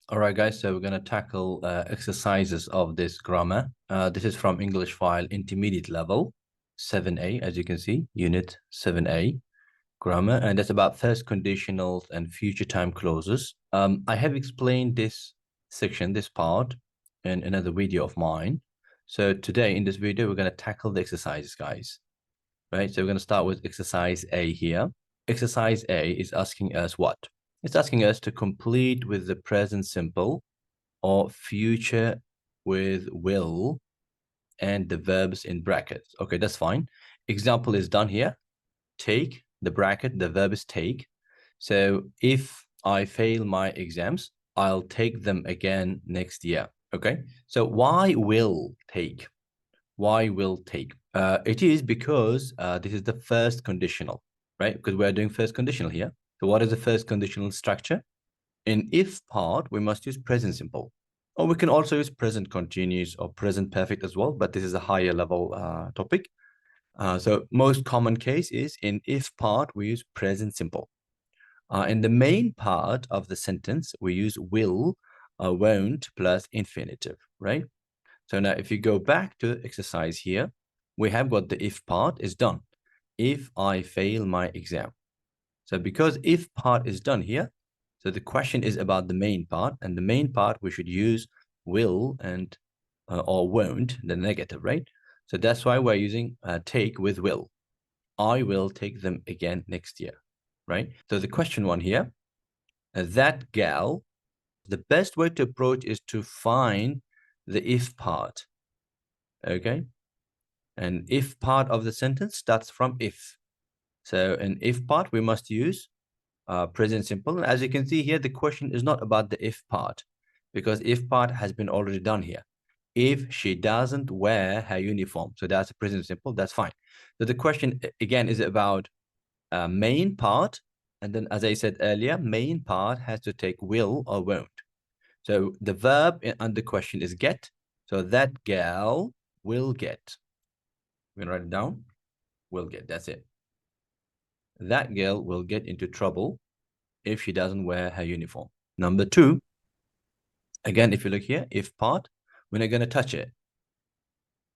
All right, guys, so we're going to tackle exercises of this grammar. This is from English file intermediate level 7A, as you can see, unit 7A grammar, and that's about first conditionals and future time clauses. I have explained this section, this part, in another video of mine. So today in this video, we're going to tackle the exercises, guys. Right, so we're going to start with exercise A here. Exercise A is asking us what? It's asking us to complete with the present simple or future with will and the verbs in brackets. Okay, that's fine. Example is done here. Take, the bracket, the verb is take. So if I fail my exams, I'll take them again next year. Okay, so why will take? Why will take? It is because this is the first conditional, right? Because we're doing first conditional here. So what is the first conditional structure? In if part, we must use present simple. Or we can also use present continuous or present perfect as well, but this is a higher level topic. So most common case is in if part, we use present simple. In the main part of the sentence, we use will, won't plus infinitive, right? So now if you go back to exercise here, we have got the if part is done. If I fail my exam. So because if part is done here, so the question is about the main part, and the main part we should use will and or won't, the negative, right? So that's why we're using take with will. I will take them again next year, right? So the question one here, that gal, the best way to approach is to find the if part, okay? And if part of the sentence starts from if. So in if part, we must use present simple. As you can see here, the question is not about the if part because if part has been already done here. If she doesn't wear her uniform, so that's a present simple, that's fine. So the question again is about main part, and then as I said earlier, main part has to take will or won't. So the verb under question is get. So that girl will get. We're gonna write it down. Will get. That's it. That girl will get into trouble if she doesn't wear her uniform. Number two, again, if you look here, if part, we're not going to touch it.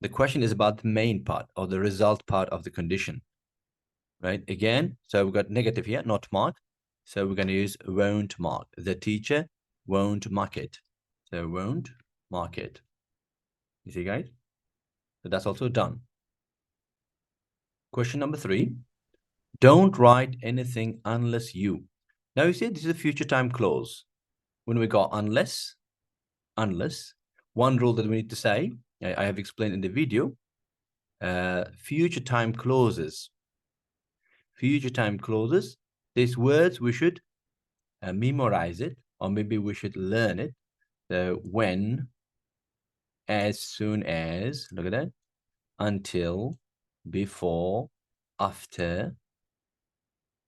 The question is about the main part or the result part of the condition, right? Again, so we've got negative here, not mark. So we're going to use won't mark. The teacher won't mark it. So won't mark it. You see, guys? So that's also done. Question number three, don't write anything unless you. Now you see, this is a future time clause. When we got unless, one rule that we need to say, I have explained in the video, future time clauses. Future time clauses, these words we should memorize it, or maybe we should learn it. So when, as soon as, look at that, until, before, after.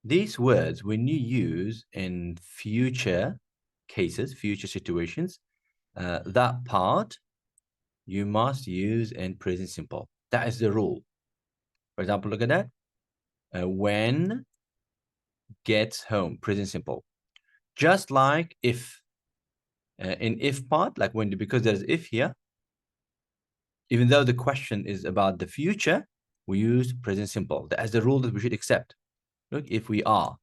These words, when you use in future cases, future situations, that part you must use in present simple. That is the rule. For example, look at that. When gets home, present simple. Just like if. In if part, like when, because there's if here, even though the question is about the future, we use present simple. That is the rule that we should accept. Look, if we are.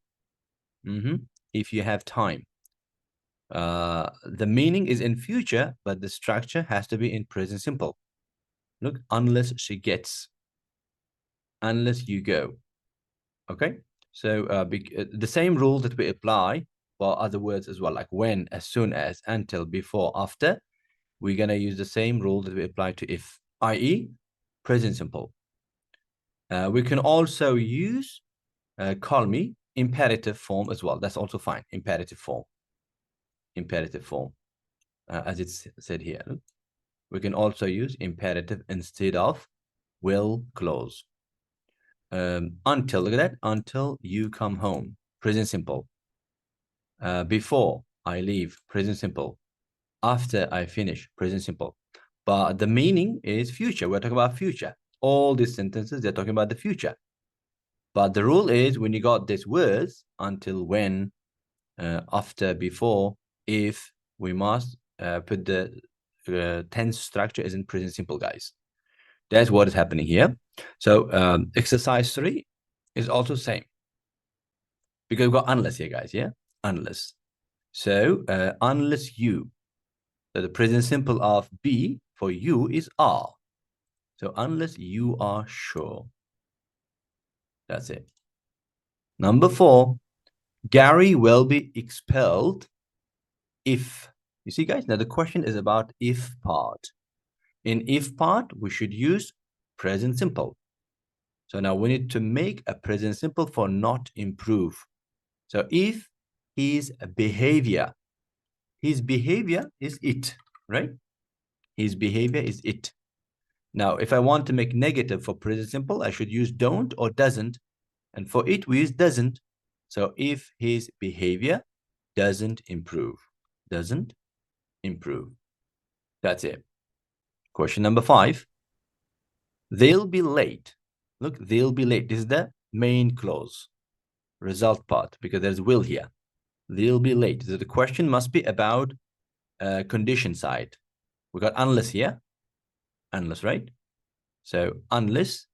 If you have time. The meaning is in future, but the structure has to be in present simple. Look, unless she gets, unless you go. Okay, so the same rule that we apply for other words as well, like when, as soon as, until, before, after, we're going to use the same rule that we apply to if, i.e. present simple. We can also use call me imperative form as well. That's also fine. Imperative form. Imperative form, as it's said here. We can also use imperative instead of will clause. Until, look at that, until you come home, present simple. Before I leave, present simple. After I finish, present simple. But the meaning is future. We're talking about future. All these sentences, they're talking about the future. But the rule is when you got these words, until, when, after, before, if, we must put the tense structure is in present simple, guys. That's what is happening here. So exercise 3 is also same, because we've got unless here, guys. Yeah, unless. So unless you, so the present simple of be for you is are. So unless you are sure. That's it. Number 4, Gary will be expelled if. You see, guys, now the question is about if part. In if part, we should use present simple. So now we need to make a present simple for not improve. So if his behavior is it, right? His behavior is it. Now, if I want to make negative for present simple, I should use don't or doesn't. And for it, we use doesn't. So if his behavior doesn't improve. That's it. Question number 5. They'll be late. Look, they'll be late. This is the main clause, result part, because there's will here. They'll be late. So the question must be about condition side. We got unless here. Unless, right? So unless,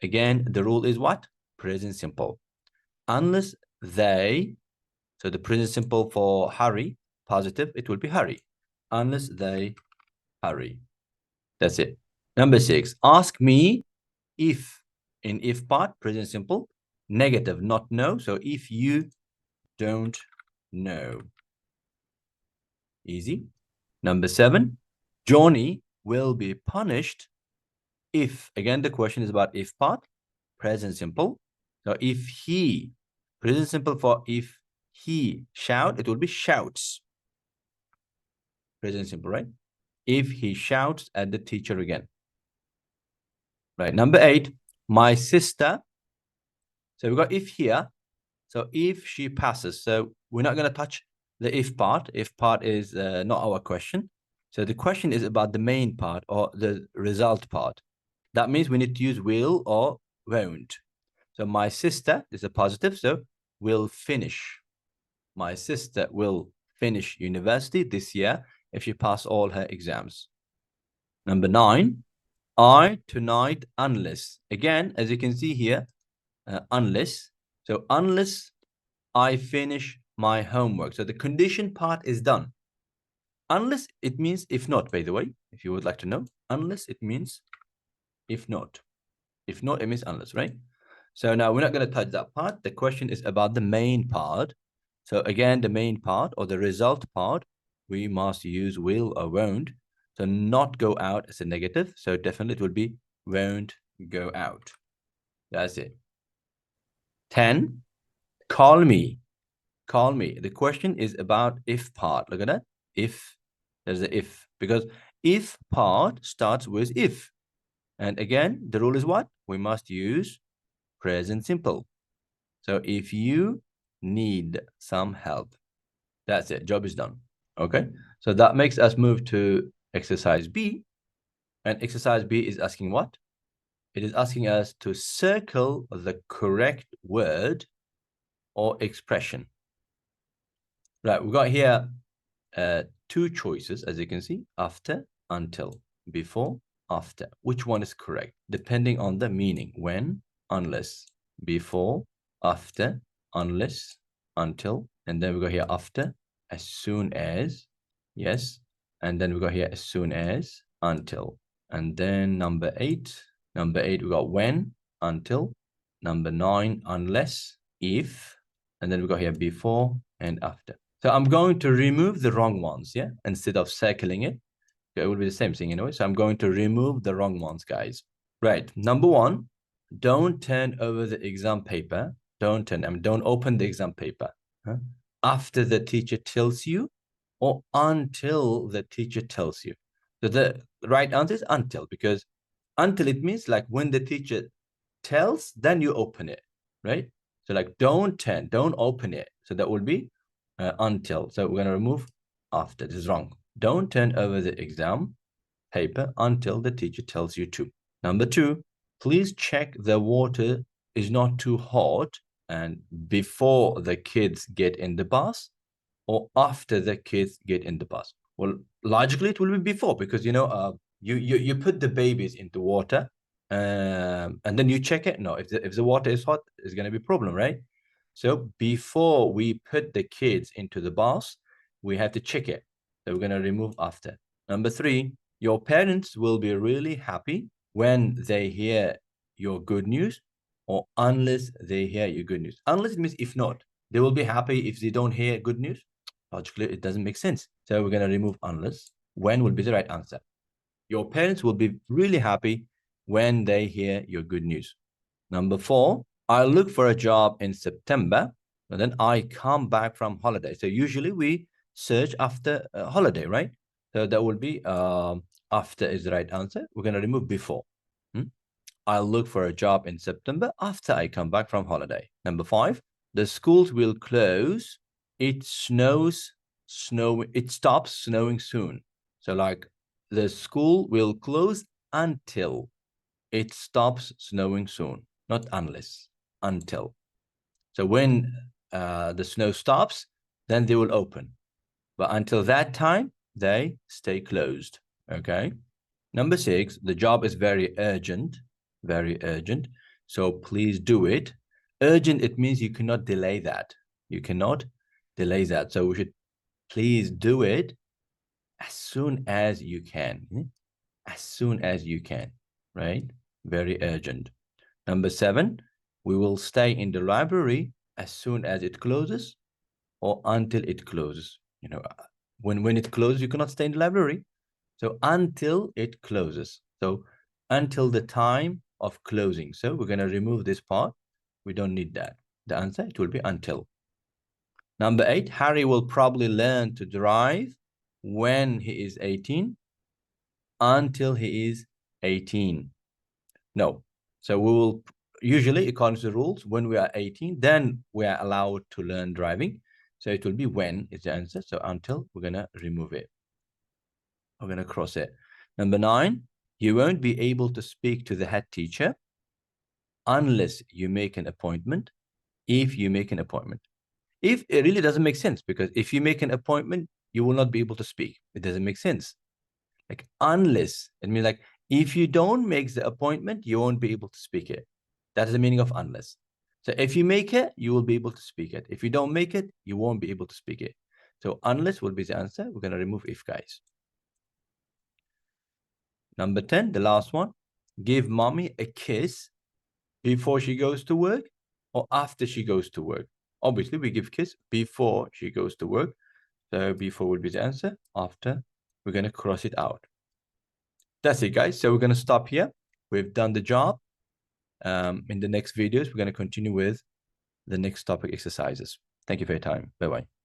again, the rule is what? Present simple. Unless they, so the present simple for hurry, positive, it will be hurry. Unless they hurry. That's it. Number 6, ask me if. In if part, present simple, negative, not know. So if you don't know. Easy. Number 7, Johnny will be punished if. Again, the question is about if part, present simple. So if he, present simple for if he shout, it will be shouts. Present simple, right? If he shouts at the teacher again. Right. Number 8, my sister. So we've got if here. So if she passes. So we're not going to touch the if part. If part is not our question. So the question is about the main part or the result part. That means we need to use will or won't. So my sister is a positive. So will finish. My sister will finish university this year if she passes all her exams. Number 9, I tonight unless. Again, as you can see here, unless. So unless I finish my homework. So the condition part is done. Unless, it means if not, by the way, if you would like to know. Unless, it means if not. If not, it means unless, right? So now we're not going to touch that part. The question is about the main part. So again, the main part or the result part, we must use will or won't. So not go out as a negative. So definitely it will be won't go out. That's it. 10, call me. Call me. The question is about if part. Look at that. If. There's the if. Because if part starts with if. And again, the rule is what? We must use present simple. So if you need some help, that's it. Job is done. Okay. So that makes us move to exercise B. And exercise B is asking what? It is asking us to circle the correct word or expression. Right. We've got here 2 choices, as you can see, after, until, before, after. Which one is correct? Depending on the meaning. When, unless, before, after, unless, until, and then we go here after, as soon as, yes, and then we go here as soon as, until, and then number 8, we got when, until, number 9, unless, if, and then we got here before and after. So I'm going to remove the wrong ones, yeah, instead of circling it. It will be the same thing anyway. So I'm going to remove the wrong ones, guys. Right. Number 1, don't turn over the exam paper. Don't open the exam paper after the teacher tells you or until the teacher tells you. So the right answer is until, because until it means like when the teacher tells, then you open it, right? So like don't open it. So that will be until. So we're going to remove after. This is wrong. Don't turn over the exam paper until the teacher tells you to. Number 2, please check the water is not too hot and before the kids get in the bus, or after the kids get in the bus? Well, logically, it will be before, because you put the babies into water, and then you check it. No, if the water is hot, it's going to be a problem, right? So before we put the kids into the bus, we have to check it. So we're going to remove after. Number 3, your parents will be really happy when they hear your good news, or unless they hear your good news. Unless it means if not. They will be happy if they don't hear good news. Logically, it doesn't make sense. So we're going to remove unless. When will be the right answer. Your parents will be really happy when they hear your good news. Number 4, I look for a job in September, and then I come back from holiday. So usually we search after a holiday, right? So that will be after is the right answer. We're going to remove before. I'll look for a job in September after I come back from holiday. Number 5, the schools will close. It stops snowing soon. So like the school will close until it stops snowing soon, not unless, until. So when the snow stops, then they will open. But until that time, they stay closed. Okay. Number 6, the job is very urgent, very urgent. So please do it. Urgent, it means you cannot delay that. You cannot delay that. So we should please do it as soon as you can. As soon as you can, right? Very urgent. Number 7, we will stay in the library as soon as it closes, or until it closes. When it closes, you cannot stay in the library. So until it closes. So until the time of closing. So we're going to remove this part. We don't need that. The answer, it will be until. Number 8, Harry will probably learn to drive when he is 18, until he is 18. No. So we will usually, according to the rules, when we are 18, then we are allowed to learn driving. So it will be when is the answer. So until, we're going to remove it. We're going to cross it. Number 9, you won't be able to speak to the head teacher unless you make an appointment. If you make an appointment. If it really doesn't make sense, because if you make an appointment, you will not be able to speak. It doesn't make sense. Like unless, it means like if you don't make the appointment, you won't be able to speak it. That is the meaning of unless. So if you make it, you will be able to speak it. If you don't make it, you won't be able to speak it. So unless will be the answer. We're going to remove if, guys. Number 10, the last one. Give mommy a kiss before she goes to work or after she goes to work. Obviously, we give kiss before she goes to work. So before will be the answer. After, we're going to cross it out. That's it, guys. So we're going to stop here. We've done the job. In the next videos, we're going to continue with the next topic exercises. Thank you for your time. Bye-bye.